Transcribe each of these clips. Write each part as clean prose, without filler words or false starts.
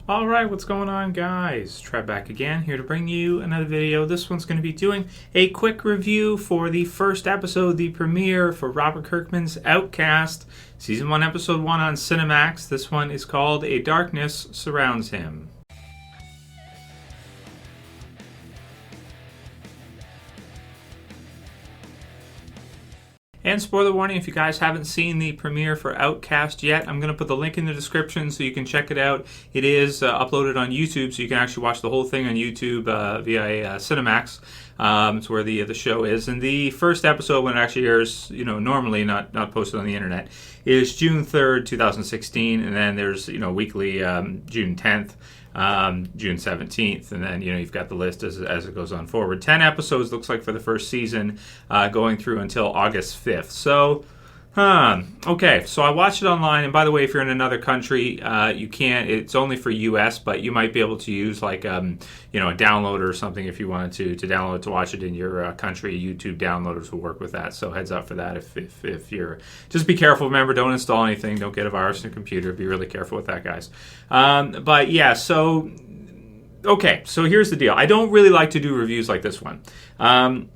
Alright, what's going on, guys? Trev back again, here to bring you another video. This one's going to be doing a quick review for the first episode, the premiere for Robert Kirkman's Outcast, Season 1, Episode 1 on Cinemax. This one is called A Darkness Surrounds Him. And spoiler warning, if you guys haven't seen the premiere for Outcast yet, I'm going to put the link in the description so you can check it out. It is uploaded on YouTube, so you can actually watch the whole thing on YouTube via Cinemax. It's where the show is. And the first episode, when it actually airs, normally not posted on the internet, is June 3rd, 2016. And then there's, weekly June 10th. June 17th, and then you've got the list as it goes on forward. 10 episodes looks like for the first season, going through until August 5th. So, okay, so I watched it online, and by the way, if you're in another country, you can't, it's only for US, but you might be able to use like, a downloader or something if you wanted to download it to watch it in your country. YouTube downloaders will work with that, so heads up for that if you're, just be careful, remember, don't install anything, don't get a virus in your computer, be really careful with that, guys. But yeah, so, okay, so here's the deal. I don't really like to do reviews like this one, and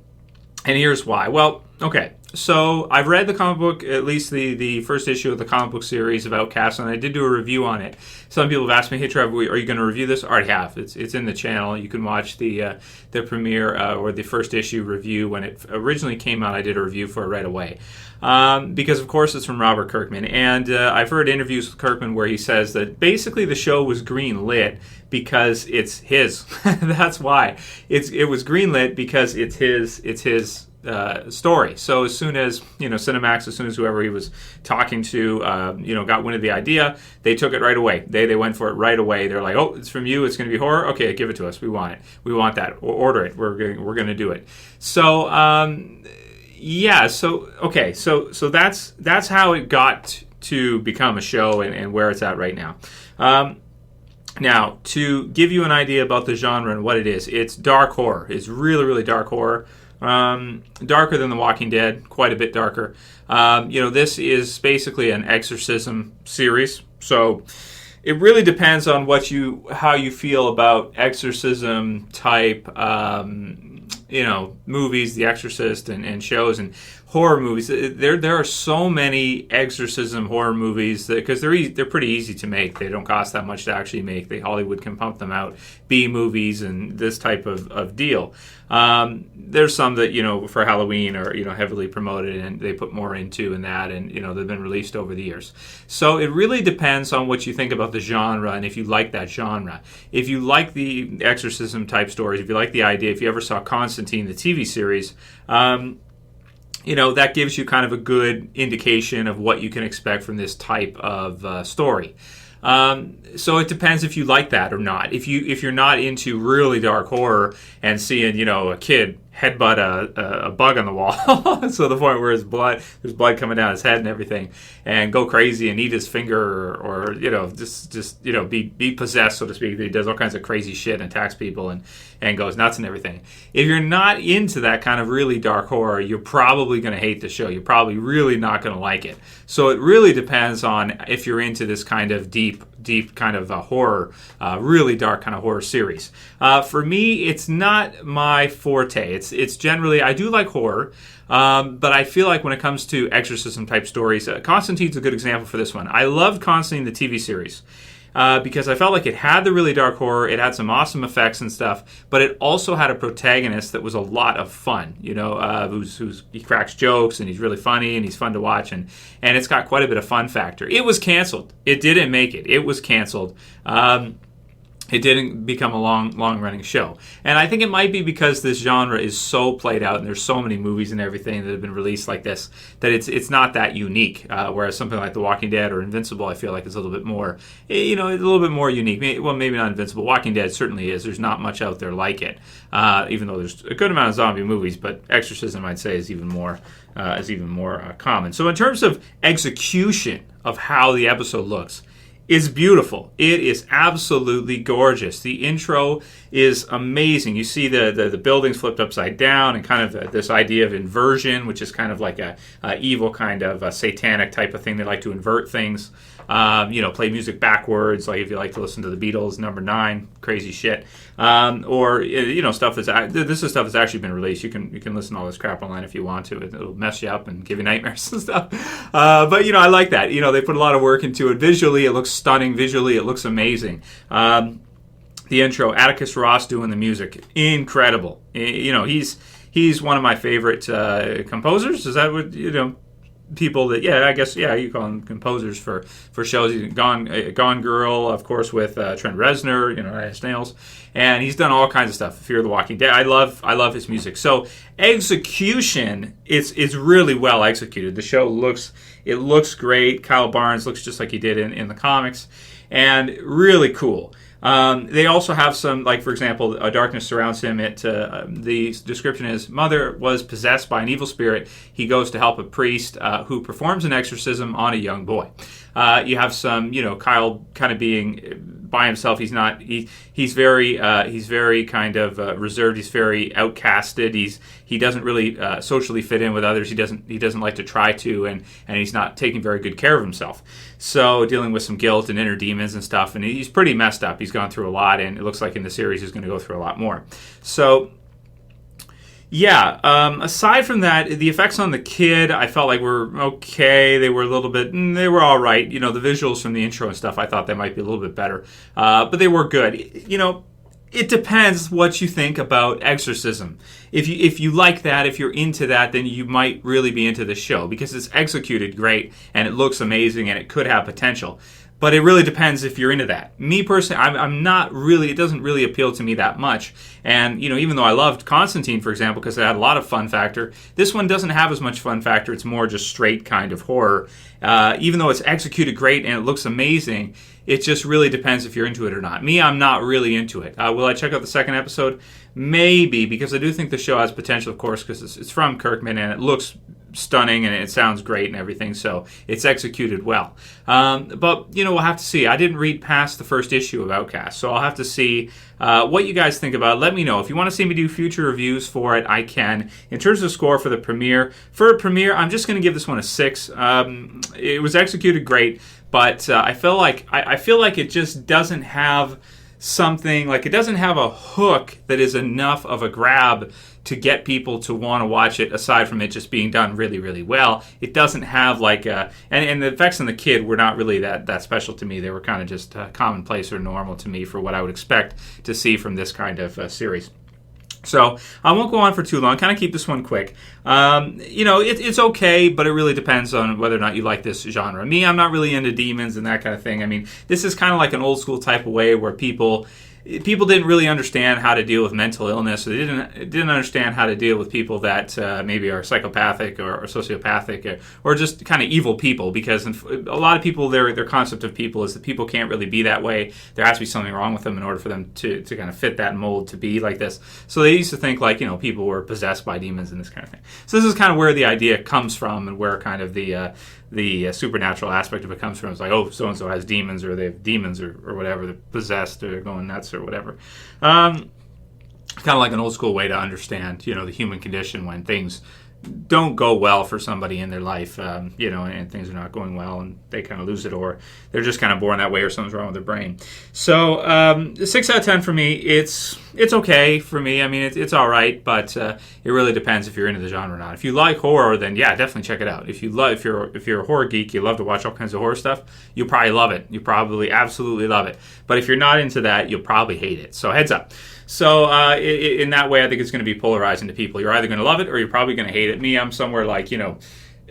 here's why. Well, okay. So I've read the comic book, at least the first issue of the comic book series of Outcast, and I did do a review on it. Some people have asked me, "Hey Trev, are you going to review this?" I already have. It's in the channel. You can watch the premiere or the first issue review when it originally came out. I did a review for it right away because, of course, it's from Robert Kirkman, and I've heard interviews with Kirkman where he says that basically the show was green lit because it's his. That's why it was green lit because it's his. Story. So as soon as Cinemax, as soon as whoever he was talking to, got wind of the idea, they took it right away. They went for it right away. They're like, "Oh, it's from you. It's going to be horror. Okay, give it to us. We want it. We want that. Order it. We're going to do it." So yeah. So okay. So that's how it got to become a show and where it's at right now. Now, to give you an idea about the genre and what it is, it's dark horror. It's really, really dark horror. Darker than The Walking Dead, quite a bit darker. This is basically an exorcism series, so it really depends on how you feel about exorcism type, movies, The Exorcist and shows and horror movies. There are so many exorcism horror movies because they're pretty easy to make. They don't cost that much to actually make. Hollywood can pump them out, B movies and this type of deal. There's some that for Halloween are heavily promoted and they put more into and that, and they've been released over the years. So it really depends on what you think about the genre and if you like that genre. If you like the exorcism type stories, if you like the idea, if you ever saw Constantine, the TV series, that gives you kind of a good indication of what you can expect from this type of story. So it depends if you like that or not. If you're not into really dark horror and seeing a kid headbutt a bug on the wall, so the point where there's blood coming down his head and everything, and go crazy and eat his finger, or just be possessed, so to speak. He does all kinds of crazy shit and attacks people and goes nuts and everything. If you're not into that kind of really dark horror, you're probably going to hate the show. You're probably really not going to like it. So it really depends on if you're into this kind of deep kind of horror, really dark kind of horror series. For me, it's not my forte. It's generally, I do like horror, but I feel like when it comes to exorcism type stories, Constantine's a good example for this one. I loved Constantine, the TV series, because I felt like it had the really dark horror, it had some awesome effects and stuff, but it also had a protagonist that was a lot of fun, he cracks jokes and he's really funny and he's fun to watch, and it's got quite a bit of fun factor. It was canceled. It didn't make it. It was canceled. It didn't become a long-running show. And I think it might be because this genre is so played out and there's so many movies and everything that have been released like this that it's not that unique. Whereas something like The Walking Dead or Invincible, I feel like is a little bit more, a little bit more unique. Well, maybe not Invincible. Walking Dead certainly is. There's not much out there like it, even though there's a good amount of zombie movies. But Exorcism, I'd say, is even more common. So in terms of execution of how the episode looks, is beautiful. It is absolutely gorgeous. The intro is amazing. You see the buildings flipped upside down and kind of this idea of inversion, which is kind of like a evil kind of a satanic type of thing. They like to invert things. Play music backwards, like if you like to listen to the Beatles, Number 9, crazy shit. Or stuff this is stuff that's actually been released. You can listen to all this crap online if you want to. It'll mess you up and give you nightmares and stuff. But I like that. They put a lot of work into it. Visually, it looks stunning. Visually, it looks amazing. The intro, Atticus Ross doing the music, incredible. He's one of my favorite composers. Is that what people that you call them composers for shows. He's Gone Girl, of course, with Trent Reznor, Snails, and he's done all kinds of stuff. Fear the Walking Dead. I love his music. So execution, it's really well executed. The show looks great. Kyle Barnes looks just like he did in the comics, and really cool. They also have some, like, for example, darkness surrounds him. The description is, Mother was possessed by an evil spirit. He goes to help a priest who performs an exorcism on a young boy. You have some, Kyle kind of being by himself. He's not. He's very kind of reserved. He's very outcasted. He doesn't really socially fit in with others. He doesn't like to try to, and he's not taking very good care of himself. So dealing with some guilt and inner demons and stuff, and he's pretty messed up. He's gone through a lot, and it looks like in the series he's going to go through a lot more. So. Yeah, aside from that, the effects on the kid, I felt like were okay. They were a little bit, they were all right. The visuals from the intro and stuff, I thought they might be a little bit better. But they were good. It depends what you think about exorcism. If you like that, if you're into that, then you might really be into the show because it's executed great and it looks amazing and it could have potential. But it really depends if you're into that. Me personally, I'm not really, it doesn't really appeal to me that much. And, even though I loved Constantine, for example, because it had a lot of fun factor, this one doesn't have as much fun factor. It's more just straight kind of horror. Even though it's executed great and it looks amazing, it just really depends if you're into it or not. Me, I'm not really into it. Will I check out the second episode? Maybe, because I do think the show has potential, of course, because it's from Kirkman and it looks stunning and it sounds great and everything, so it's executed well. But we'll have to see. I didn't read past the first issue of Outcast, so I'll have to see what you guys think about it. Let me know. If you want to see me do future reviews for it, I can. In terms of score for the premiere, I'm just going to give this one a 6. It was executed great, but I feel like it just doesn't have something, like it doesn't have a hook that is enough of a grab to get people to want to watch it, aside from it just being done really, really well. It doesn't have and the effects on the kid were not really that special to me. They were kind of just commonplace or normal to me for what I would expect to see from this kind of series. So I won't go on for too long. Kind of keep this one quick. It's okay, but it really depends on whether or not you like this genre. Me, I'm not really into demons and that kind of thing. I mean, this is kind of like an old school type of way where people didn't really understand how to deal with mental illness. They didn't understand how to deal with people that maybe are psychopathic or sociopathic or just kind of evil people, because a lot of people, their concept of people is that people can't really be that way. There has to be something wrong with them in order for them to kind of fit that mold to be like this. So they used to think people were possessed by demons and this kind of thing. So this is kind of where the idea comes from, and where kind of the supernatural aspect of it comes from. It's like, oh, so-and-so has demons, or they have demons, or whatever, they're possessed, or they're going nuts, or whatever. Kind of like an old school way to understand, the human condition when things don't go well for somebody in their life, and things are not going well, and they kind of lose it, or they're just kind of born that way, or something's wrong with their brain. So 6 out of 10 for me. It's okay for me. I mean, it's all right, but it really depends if you're into the genre or not. If you like horror, then yeah, definitely check it out. If you're a horror geek, you love to watch all kinds of horror stuff, you'll probably love it. You probably absolutely love it. But if you're not into that, you'll probably hate it. So heads up. So in that way, I think it's going to be polarizing to people. You're either going to love it or you're probably going to hate it. Me, I'm somewhere like,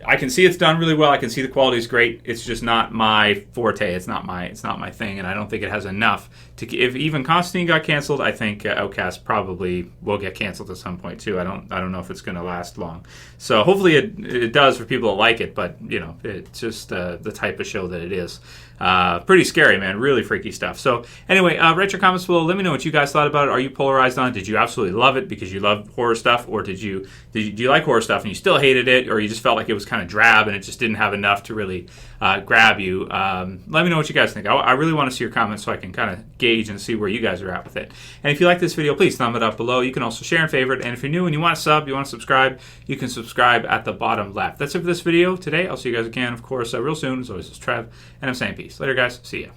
I can see it's done really well. I can see the quality is great. It's just not my forte. It's not my thing, and I don't think it has enough to. If even Constantine got canceled, I think Outcast probably will get canceled at some point too. I don't know if it's going to last long. So hopefully it does for people that like it. But it's just the type of show that it is. Pretty scary, man. Really freaky stuff. So anyway, write your comments below. Let me know what you guys thought about it. Are you polarized on it? Did you absolutely love it because you love horror stuff, or did you like horror stuff and you still hated it, or you just felt like it was kind of drab and it just didn't have enough to really grab you. Let me know what you guys think. I really want to see your comments so I can kind of gauge and see where you guys are at with it. And if you like this video, please thumb it up below. You can also share and favorite. And if you're new and you want to sub, you want to subscribe, you can subscribe at the bottom left. That's it for this video today. I'll see you guys again, of course, real soon. As always, it's Trev, and I'm saying peace. Later, guys. See ya.